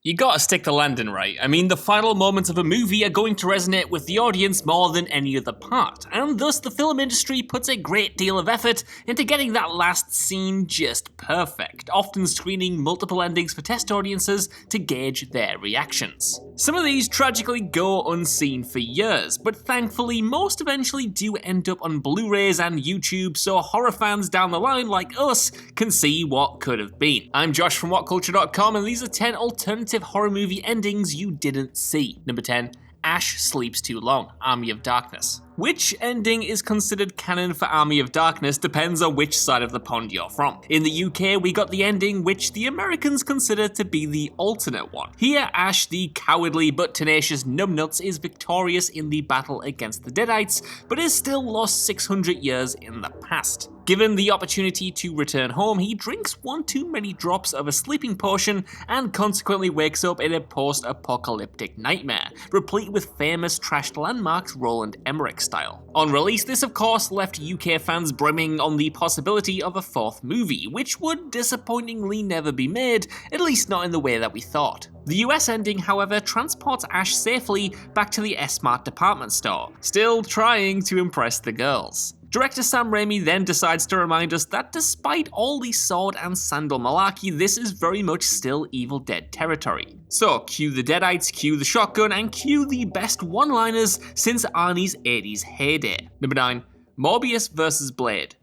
You gotta stick the landing right. I mean, the final moments of a movie are going to resonate with the audience more than any other part, and thus the film industry puts a great deal of effort into getting that last scene just perfect, often screening multiple endings for test audiences to gauge their reactions. Some of these tragically go unseen for years, but thankfully most eventually do end up on Blu-rays and YouTube, so horror fans down the line like us can see what could have been. I'm Josh from WhatCulture.com, and these are 10 alternative horror movie endings you didn't see. Number 10. Ash Sleeps Too Long, Army of Darkness. Which ending is considered canon for Army of Darkness depends on which side of the pond you're from. In the UK, we got the ending which the Americans consider to be the alternate one. Here, Ash, the cowardly but tenacious numbnuts, is victorious in the battle against the Deadites, but is still lost 600 years in the past. Given the opportunity to return home, he drinks one too many drops of a sleeping potion and consequently wakes up in a post-apocalyptic nightmare, replete with famous trashed landmarks Roland Emmerich style. On release, this of course left UK fans brimming on the possibility of a fourth movie, which would disappointingly never be made, at least not in the way that we thought. The US ending, however, transports Ash safely back to the S-Mart department store, still trying to impress the girls. Director Sam Raimi then decides to remind us that despite all the sword and sandal malarkey, this is very much still Evil Dead territory. So cue the Deadites, cue the shotgun, and cue the best one-liners since Arnie's 80s heyday. Number 9. Morbius vs. Blade.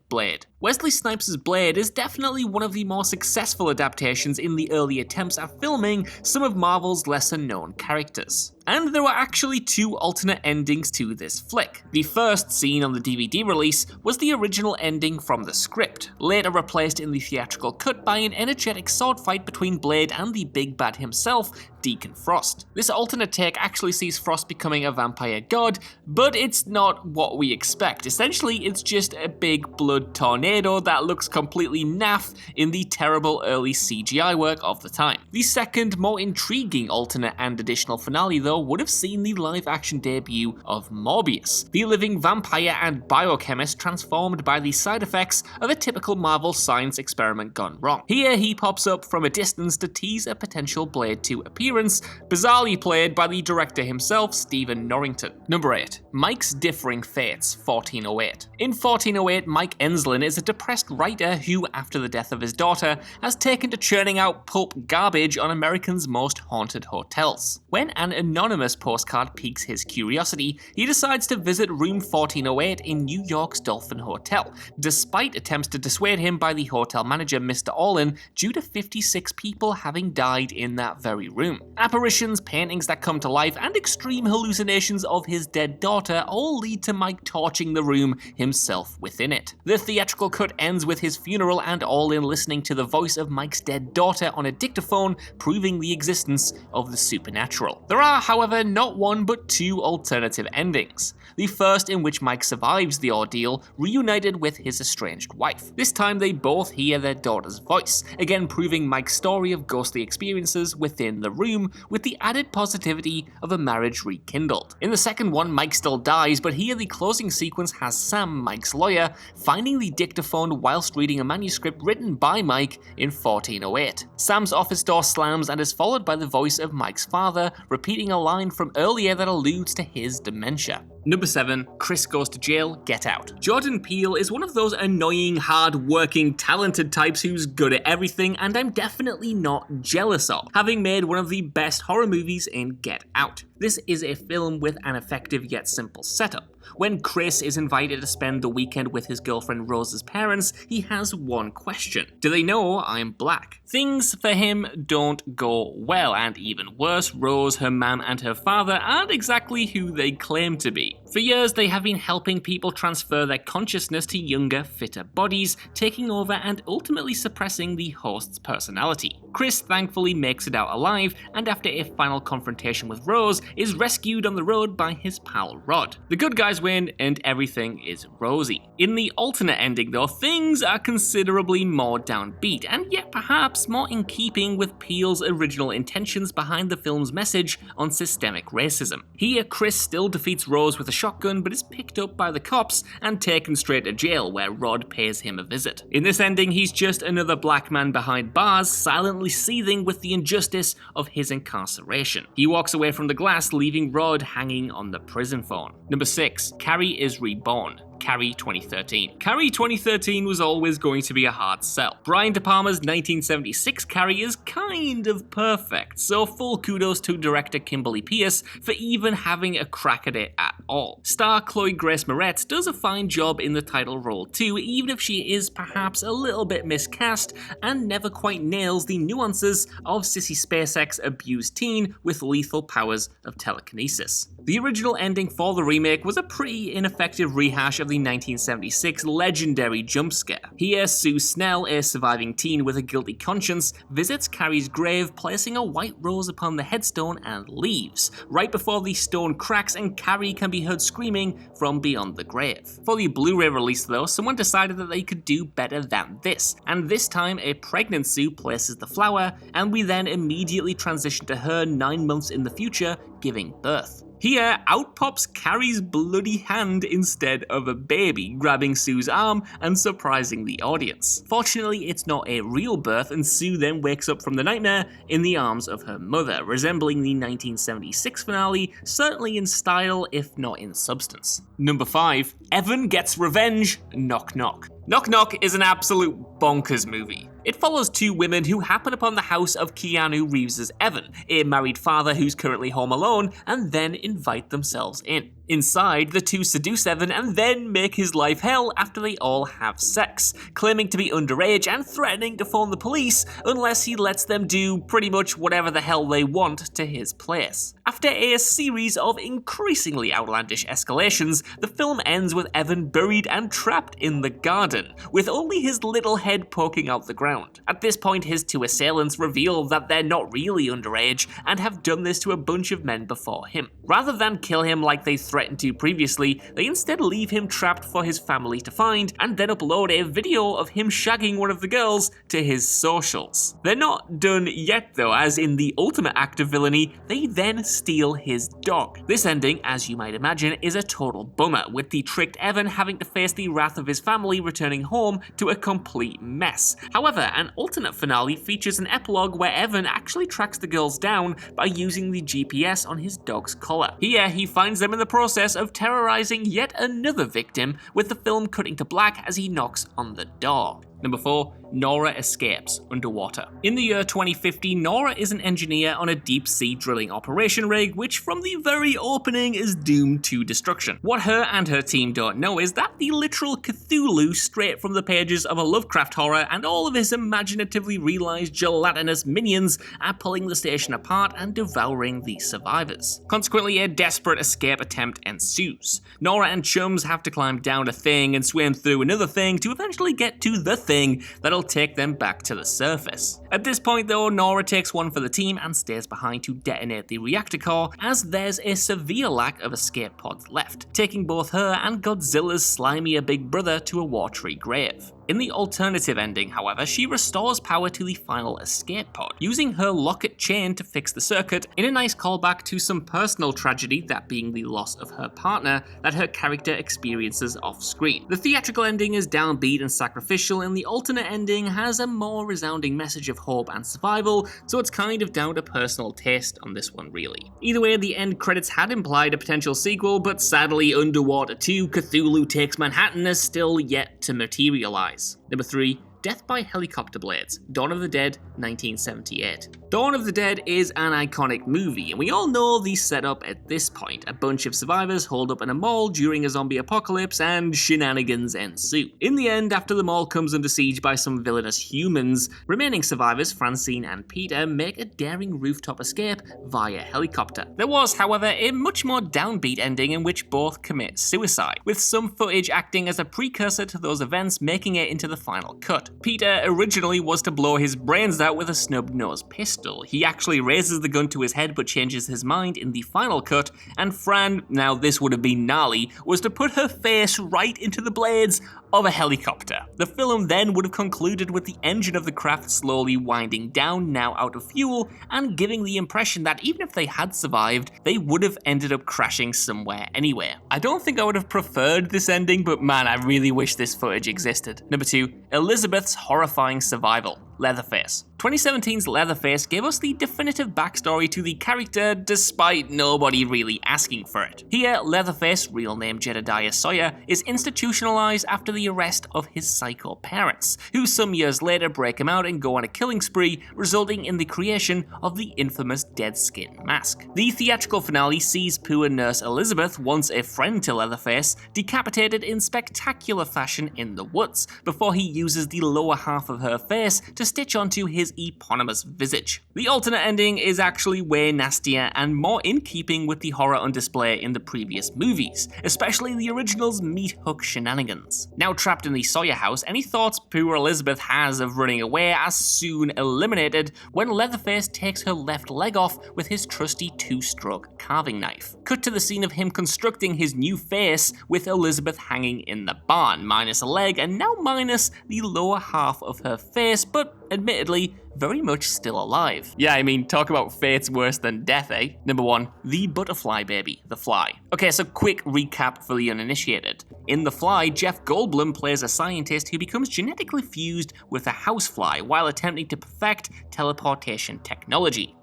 Wesley Snipes' Blade is definitely one of the more successful adaptations in the early attempts at filming some of Marvel's lesser-known characters. And there were actually two alternate endings to this flick. The first, seen on the DVD release, was the original ending from the script, later replaced in the theatrical cut by an energetic sword fight between Blade and the big bad himself, Deacon Frost. This alternate take actually sees Frost becoming a vampire god, but it's not what we expect. Essentially, it's just a big blood tornado that looks completely naff in the terrible early CGI work of the time. The second, more intriguing alternate and additional finale, though, would have seen the live-action debut of Morbius, the living vampire and biochemist transformed by the side effects of a typical Marvel science experiment gone wrong. Here he pops up from a distance to tease a potential Blade 2 appearance, bizarrely played by the director himself, Stephen Norrington. Number 8. Mike's Differing Fates, 1408. In 1408, Mike Enslin is a depressed writer who, after the death of his daughter, has taken to churning out pulp garbage on America's most haunted hotels. When an anonymous postcard piques his curiosity, he decides to visit room 1408 in New York's Dolphin Hotel, despite attempts to dissuade him by the hotel manager Mr. Orlin due to 56 people having died in that very room. Apparitions, paintings that come to life, and extreme hallucinations of his dead daughter all lead to Mike torching the room himself within it. The theatrical cut ends with his funeral and Orlin listening to the voice of Mike's dead daughter on a dictaphone, proving the existence of the supernatural. There are, however, not one but two alternative endings. The first, in which Mike survives the ordeal, reunited with his estranged wife. This time they both hear their daughter's voice, again proving Mike's story of ghostly experiences within the room, with the added positivity of a marriage rekindled. In the second one, Mike still dies, but here the closing sequence has Sam, Mike's lawyer, finding the dictaphone whilst reading a manuscript written by Mike in 1408. Sam's office door slams and is followed by the voice of Mike's father, repeating a line from earlier that alludes to his dementia. Number 7. Chris Goes to Jail, Get Out. Jordan Peele is one of those annoying, hard-working, talented types who's good at everything, and I'm definitely not jealous of, having made one of the best horror movies in Get Out. This is a film with an effective yet simple setup. When Chris is invited to spend the weekend with his girlfriend Rose's parents, he has one question. Do they know I'm black? Things for him don't go well, and even worse, Rose, her mum, and her father aren't exactly who they claim to be. For years, they have been helping people transfer their consciousness to younger, fitter bodies, taking over and ultimately suppressing the host's personality. Chris thankfully makes it out alive, and after a final confrontation with Rose, is rescued on the road by his pal Rod. The good guys win, and everything is rosy. In the alternate ending, though, things are considerably more downbeat, and yet perhaps more in keeping with Peele's original intentions behind the film's message on systemic racism. Here, Chris still defeats Rose with with a shotgun but is picked up by the cops and taken straight to jail where Rod pays him a visit. In this ending, he's just another black man behind bars, silently seething with the injustice of his incarceration. He walks away from the glass, leaving Rod hanging on the prison phone. Number 6. Carrie is reborn. Carrie 2013. Carrie 2013 was always going to be a hard sell. Brian De Palma's 1976 Carrie is kind of perfect, so full kudos to director Kimberly Peirce for even having a crack at it at all. Star Chloe Grace Moretz does a fine job in the title role too, even if she is perhaps a little bit miscast and never quite nails the nuances of Sissy Spacek's abused teen with lethal powers of telekinesis. The original ending for the remake was a pretty ineffective rehash of the 1976 legendary jump scare. Here, Sue Snell, a surviving teen with a guilty conscience, visits Carrie's grave, placing a white rose upon the headstone and leaves, right before the stone cracks and Carrie can be heard screaming from beyond the grave. For the Blu-ray release though, someone decided that they could do better than this, and this time a pregnant Sue places the flower, and we then immediately transition to her 9 months in the future giving birth. Here, out pops Carrie's bloody hand instead of a baby, grabbing Sue's arm and surprising the audience. Fortunately, it's not a real birth, and Sue then wakes up from the nightmare in the arms of her mother, resembling the 1976 finale, certainly in style, if not in substance. Number 5. Evan Gets Revenge, Knock Knock. Knock Knock is an absolute bonkers movie. It follows two women who happen upon the house of Keanu Reeves' Evan, a married father who's currently home alone, and then invite themselves in. Inside, the two seduce Evan and then make his life hell after they all have sex, claiming to be underage and threatening to phone the police unless he lets them do pretty much whatever the hell they want to his place. After a series of increasingly outlandish escalations, the film ends with Evan buried and trapped in the garden, with only his little head poking out the ground. At this point, his two assailants reveal that they're not really underage and have done this to a bunch of men before him. Rather than kill him like they threatened to previously, they instead leave him trapped for his family to find and then upload a video of him shagging one of the girls to his socials. They're not done yet though, as in the ultimate act of villainy, they then steal his dog. This ending, as you might imagine, is a total bummer, with the tricked Evan having to face the wrath of his family returning home to a complete mess. However, an alternate finale features an epilogue where Evan actually tracks the girls down by using the GPS on his dog's collar. Here, he finds them in the process of terrorizing yet another victim, with the film cutting to black as he knocks on the door. Number 4. NORAH escapes underwater. In the year 2050, NORAH is an engineer on a deep-sea drilling operation rig, which from the very opening is doomed to destruction. What her and her team don't know is that the literal Cthulhu straight from the pages of a Lovecraft horror and all of his imaginatively realized gelatinous minions are pulling the station apart and devouring the survivors. Consequently, a desperate escape attempt ensues. NORAH and chums have to climb down a thing and swim through another thing to eventually get to the thing that'll take them back to the surface. At this point though, NORAH takes one for the team and stays behind to detonate the reactor core, as there's a severe lack of escape pods left, taking both her and Godzilla's slimier big brother to a watery grave. In the alternative ending, however, she restores power to the final escape pod, using her locket chain to fix the circuit, in a nice callback to some personal tragedy, that being the loss of her partner, that her character experiences off-screen. The theatrical ending is downbeat and sacrificial, and the alternate ending has a more resounding message of hope and survival, so it's kind of down to personal taste on this one really. Either way, the end credits had implied a potential sequel, but sadly Underwater 2 Cthulhu Takes Manhattan is still yet to materialize. Number 3. Death by Helicopter Blades, Dawn of the Dead, 1978. Dawn of the Dead is an iconic movie, and we all know the setup at this point. A bunch of survivors holed up in a mall during a zombie apocalypse, and shenanigans ensue. In the end, after the mall comes under siege by some villainous humans, remaining survivors, Francine and Peter, make a daring rooftop escape via helicopter. There was, however, a much more downbeat ending in which both commit suicide, with some footage acting as a precursor to those events, making it into the final cut. Peter originally was to blow his brains out with a snub-nosed pistol. He actually raises the gun to his head but changes his mind in the final cut, and Fran, now this would have been gnarly, was to put her face right into the blades of a helicopter. The film then would have concluded with the engine of the craft slowly winding down, now out of fuel, and giving the impression that even if they had survived, they would have ended up crashing somewhere anyway. I don't think I would have preferred this ending, but man, I really wish this footage existed. Number 2, Elizabeth's horrifying survival. Leatherface. 2017's Leatherface gave us the definitive backstory to the character despite nobody really asking for it. Here, Leatherface, real name Jedediah Sawyer, is institutionalized after the arrest of his psycho parents, who some years later break him out and go on a killing spree, resulting in the creation of the infamous dead skin mask. The theatrical finale sees poor nurse Elizabeth, once a friend to Leatherface, decapitated in spectacular fashion in the woods, before he uses the lower half of her face to stitch onto his eponymous visage. The alternate ending is actually way nastier and more in keeping with the horror on display in the previous movies, especially the original's meat hook shenanigans. Now trapped in the Sawyer house, any thoughts poor Elizabeth has of running away are soon eliminated when Leatherface takes her left leg off with his trusty 2-stroke carving knife. Cut to the scene of him constructing his new face with Elizabeth hanging in the barn, minus a leg and now minus the lower half of her face, but admittedly, very much still alive. Yeah, I mean, talk about fates worse than death, eh? Number 1, the butterfly baby, The Fly. Okay, so quick recap for the uninitiated. In The Fly, Jeff Goldblum plays a scientist who becomes genetically fused with a housefly while attempting to perfect teleportation technology.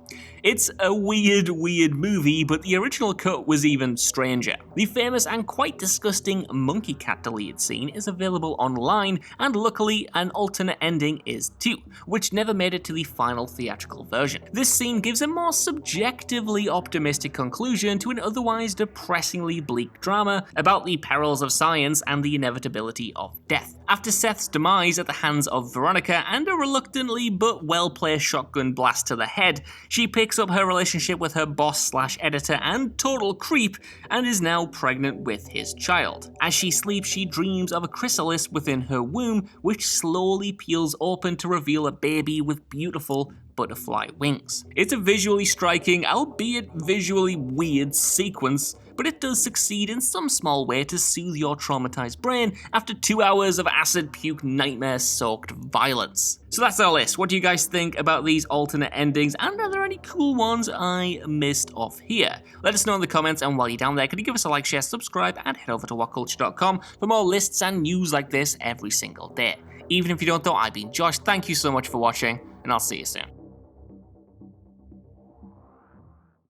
It's a weird movie, but the original cut was even stranger. The famous and quite disgusting monkey cat deleted scene is available online, and luckily an alternate ending is too, which never made it to the final theatrical version. This scene gives a more subjectively optimistic conclusion to an otherwise depressingly bleak drama about the perils of science and the inevitability of death. After Seth's demise at the hands of Veronica and a reluctantly but well-placed shotgun blast to the head, she picks up her relationship with her boss/editor and total creep and is now pregnant with his child. As she sleeps, she dreams of a chrysalis within her womb, which slowly peels open to reveal a baby with beautiful butterfly wings. It's a visually striking, albeit visually weird sequence, but it does succeed in some small way to soothe your traumatized brain after 2 hours of acid puke nightmare-soaked violence. So that's our list. What do you guys think about these alternate endings, and are there any cool ones I missed off here? Let us know in the comments, and while you're down there, could you give us a like, share, subscribe, and head over to whatculture.com for more lists and news like this every single day. Even if you don't though, I've been Josh, thank you so much for watching, and I'll see you soon.